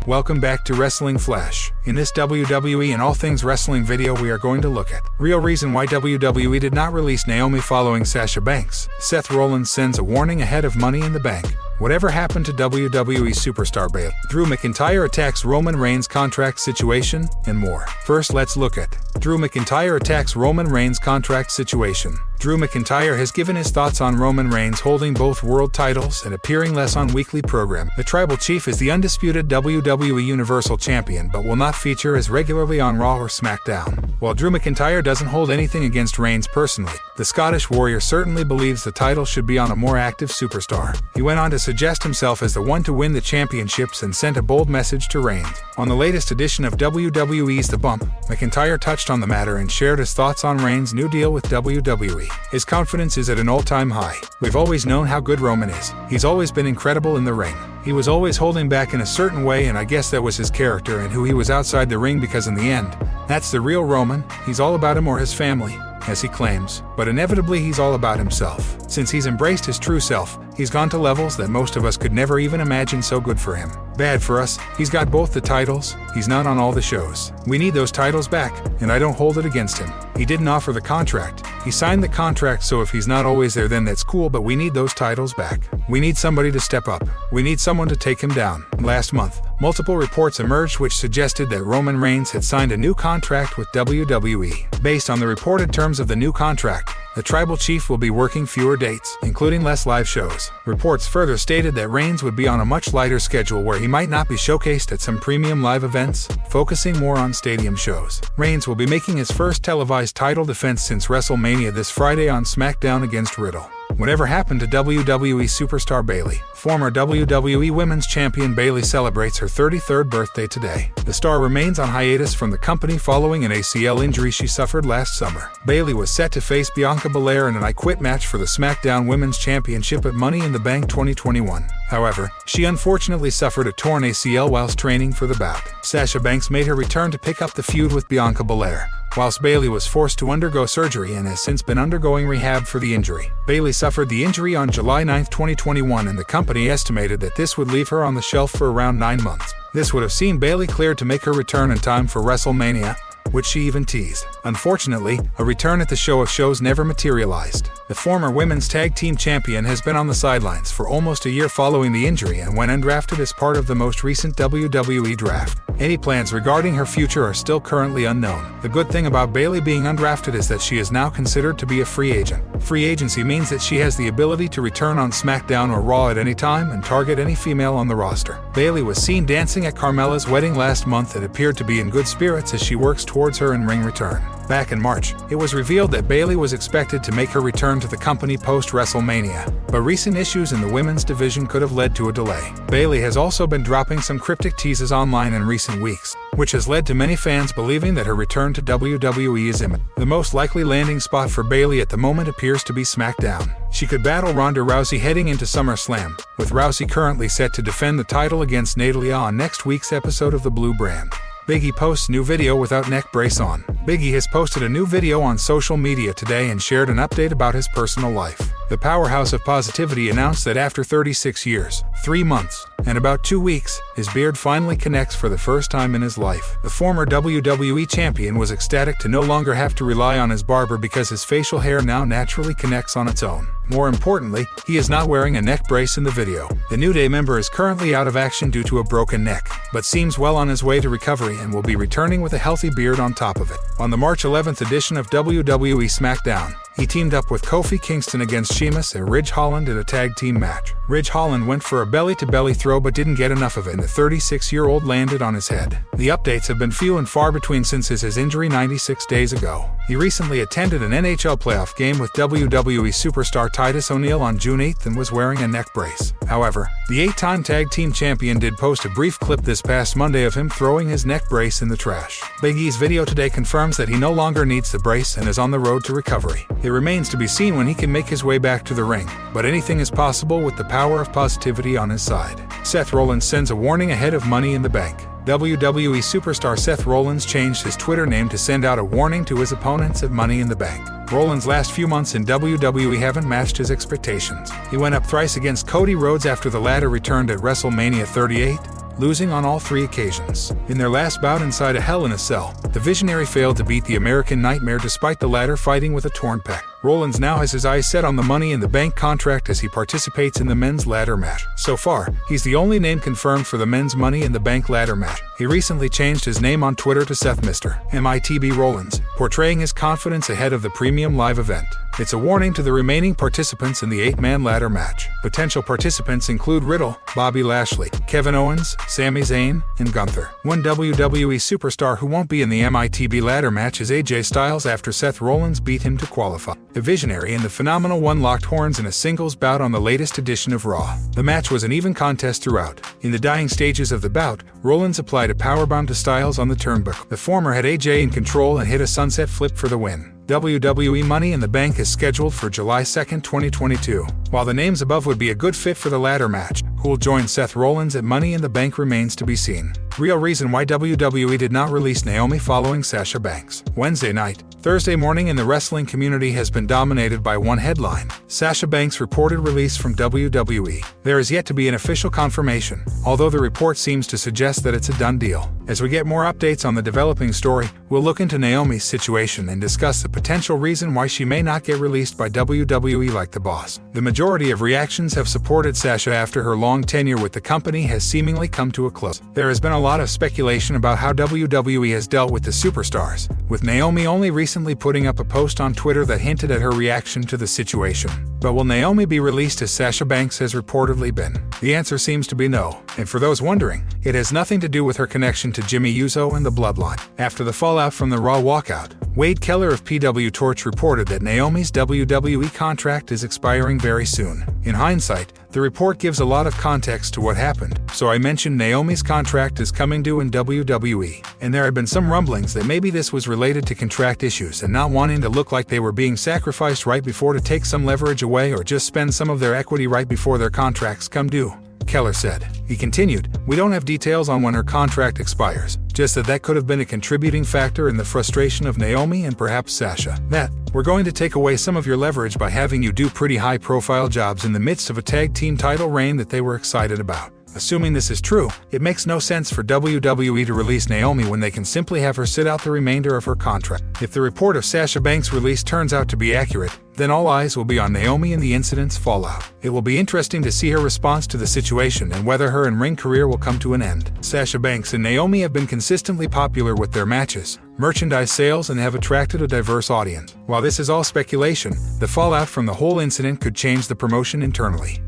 Welcome back to Wrestling Flash. In this WWE and all things wrestling video we are going to look at real reason why WWE did not release Naomi following Sasha Banks. Seth Rollins sends a warning ahead of Money in the Bank. Whatever happened to WWE superstar Bayley? Drew McIntyre attacks Roman Reigns contract situation, and more. First, let's look at Drew McIntyre attacks Roman Reigns contract situation. Drew McIntyre has given his thoughts on Roman Reigns holding both world titles and appearing less on weekly program. The Tribal Chief is the undisputed WWE Universal Champion but will not feature as regularly on Raw or SmackDown. While Drew McIntyre doesn't hold anything against Reigns personally, the Scottish Warrior certainly believes the title should be on a more active superstar. He went on to suggest himself as the one to win the championships and sent a bold message to Reigns. On the latest edition of WWE's The Bump, McIntyre touched on the matter and shared his thoughts on Reigns' new deal with WWE. His confidence is at an all-time high. We've always known how good Roman is. He's always been incredible in the ring. He was always holding back in a certain way, and I guess that was his character and who he was outside the ring, because in the end, that's the real Roman. He's all about him or his family, as he claims, but inevitably he's all about himself. Since he's embraced his true self, he's gone to levels that most of us could never even imagine. So good for him. Bad for us, he's got both the titles, he's not on all the shows. We need those titles back, and I don't hold it against him. He didn't offer the contract. He signed the contract, so if he's not always there then that's cool, but we need those titles back. We need somebody to step up. We need someone to take him down. Last month, multiple reports emerged which suggested that Roman Reigns had signed a new contract with WWE. Based on the reported terms of the new contract, the Tribal Chief will be working fewer dates, including less live shows. Reports further stated that Reigns would be on a much lighter schedule where he might not be showcased at some premium live events, focusing more on stadium shows. Reigns will be making his first televised title defense since WrestleMania this Friday on SmackDown against Riddle. Whatever happened to WWE superstar Bayley? Former WWE Women's Champion Bayley celebrates her 33rd birthday today. The star remains on hiatus from the company following an ACL injury she suffered last summer. Bayley was set to face Bianca Belair in an I Quit match for the SmackDown Women's Championship at Money in the Bank 2021. However, she unfortunately suffered a torn ACL whilst training for the bout. Sasha Banks made her return to pick up the feud with Bianca Belair, whilst Bayley was forced to undergo surgery and has since been undergoing rehab for the injury. Bayley suffered the injury on July 9, 2021, and the company estimated that this would leave her on the shelf for around 9 months. This would have seen Bayley cleared to make her return in time for WrestleMania, which she even teased. Unfortunately, a return at the show of shows never materialized. The former women's tag team champion has been on the sidelines for almost a year following the injury and went undrafted as part of the most recent WWE draft. Any plans regarding her future are still currently unknown. The good thing about Bayley being undrafted is that she is now considered to be a free agent. Free agency means that she has the ability to return on SmackDown or Raw at any time and target any female on the roster. Bayley was seen dancing at Carmella's wedding last month and appeared to be in good spirits as she works towards her in-ring return. Back in March, it was revealed that Bayley was expected to make her return to the company post-WrestleMania, but recent issues in the women's division could have led to a delay. Bayley has also been dropping some cryptic teases online in recent weeks, which has led to many fans believing that her return to WWE is imminent. The most likely landing spot for Bayley at the moment appears to be SmackDown. She could battle Ronda Rousey heading into SummerSlam, with Rousey currently set to defend the title against Natalya on next week's episode of the Blue Brand. Big E posts new video without neck brace on. Big E has posted a new video on social media today and shared an update about his personal life. The powerhouse of positivity announced that after 36 years, 3 months, and about 2 weeks, his beard finally connects for the first time in his life. The former WWE champion was ecstatic to no longer have to rely on his barber because his facial hair now naturally connects on its own. More importantly, he is not wearing a neck brace in the video. The New Day member is currently out of action due to a broken neck, but seems well on his way to recovery and will be returning with a healthy beard on top of it. On the March 11th edition of WWE SmackDown, he teamed up with Kofi Kingston against Sheamus and Ridge Holland in a tag team match. Ridge Holland went for a belly-to-belly throw but didn't get enough of it, and the 36-year-old landed on his head. The updates have been few and far between since his injury 96 days ago. He recently attended an NHL playoff game with WWE superstar Titus O'Neil on June 8th and was wearing a neck brace. However, the 8-time tag team champion did post a brief clip this past Monday of him throwing his neck brace in the trash. Big E's video today confirms that he no longer needs the brace and is on the road to recovery. It remains to be seen when he can make his way back to the ring, but anything is possible with the power of positivity on his side. Seth Rollins sends a warning ahead of Money in the Bank. WWE superstar Seth Rollins changed his Twitter name to send out a warning to his opponents at Money in the Bank. Rollins' last few months in WWE haven't matched his expectations. He went up thrice against Cody Rhodes after the latter returned at WrestleMania 38, losing on all 3 occasions. In their last bout inside a Hell in a Cell, the Visionary failed to beat the American Nightmare despite the latter fighting with a torn pec. Rollins now has his eyes set on the Money in the Bank contract as he participates in the men's ladder match. So far, he's the only name confirmed for the men's Money in the Bank ladder match. He recently changed his name on Twitter to Seth Mr. MITB Rollins, portraying his confidence ahead of the premium live event. It's a warning to the remaining participants in the 8-man ladder match. Potential participants include Riddle, Bobby Lashley, Kevin Owens, Sami Zayn, and Gunther. One WWE superstar who won't be in the MITB ladder match is AJ Styles after Seth Rollins beat him to qualify. The Visionary and the Phenomenal One locked horns in a singles bout on the latest edition of Raw. The match was an even contest throughout. In the dying stages of the bout, Rollins applied a powerbomb to Styles on the turnbuckle. The former had AJ in control and hit a sunset flip for the win. WWE Money in the Bank is scheduled for July 2, 2022. While the names above would be a good fit for the ladder match, who will join Seth Rollins at Money in the Bank remains to be seen. Real reason why WWE did not release Naomi following Sasha Banks. Wednesday night, Thursday morning in the wrestling community has been dominated by one headline: Sasha Banks' reported release from WWE. There is yet to be an official confirmation, although the report seems to suggest that it's a done deal. As we get more updates on the developing story, we'll look into Naomi's situation and discuss the potential reason why she may not get released by WWE like the boss. The majority of reactions have supported Sasha after her long tenure with the company has seemingly come to a close. There has been a lot of speculation about how WWE has dealt with the superstars, with Naomi only recently putting up a post on Twitter that hinted at her reaction to the situation. But will Naomi be released as Sasha Banks has reportedly been? The answer seems to be no, and for those wondering, it has nothing to do with her connection to Jimmy Uso and the Bloodline. After the fallout from the Raw walkout, Wade Keller of PW Torch reported that Naomi's WWE contract is expiring very soon. In hindsight, the report gives a lot of context to what happened, so I mentioned Naomi's contract is coming due in WWE, and there had been some rumblings that maybe this was related to contract issues and not wanting to look like they were being sacrificed right before to take some leverage away or just spend some of their equity right before their contracts come due, Keller said. He continued, "We don't have details on when her contract expires, just that could have been a contributing factor in the frustration of Naomi and perhaps Sasha. That, we're going to take away some of your leverage by having you do pretty high-profile jobs in the midst of a tag team title reign that they were excited about." Assuming this is true, it makes no sense for WWE to release Naomi when they can simply have her sit out the remainder of her contract. If the report of Sasha Banks' release turns out to be accurate, then all eyes will be on Naomi and the incident's fallout. It will be interesting to see her response to the situation and whether her in-ring career will come to an end. Sasha Banks and Naomi have been consistently popular with their matches, merchandise sales, and have attracted a diverse audience. While this is all speculation, the fallout from the whole incident could change the promotion internally.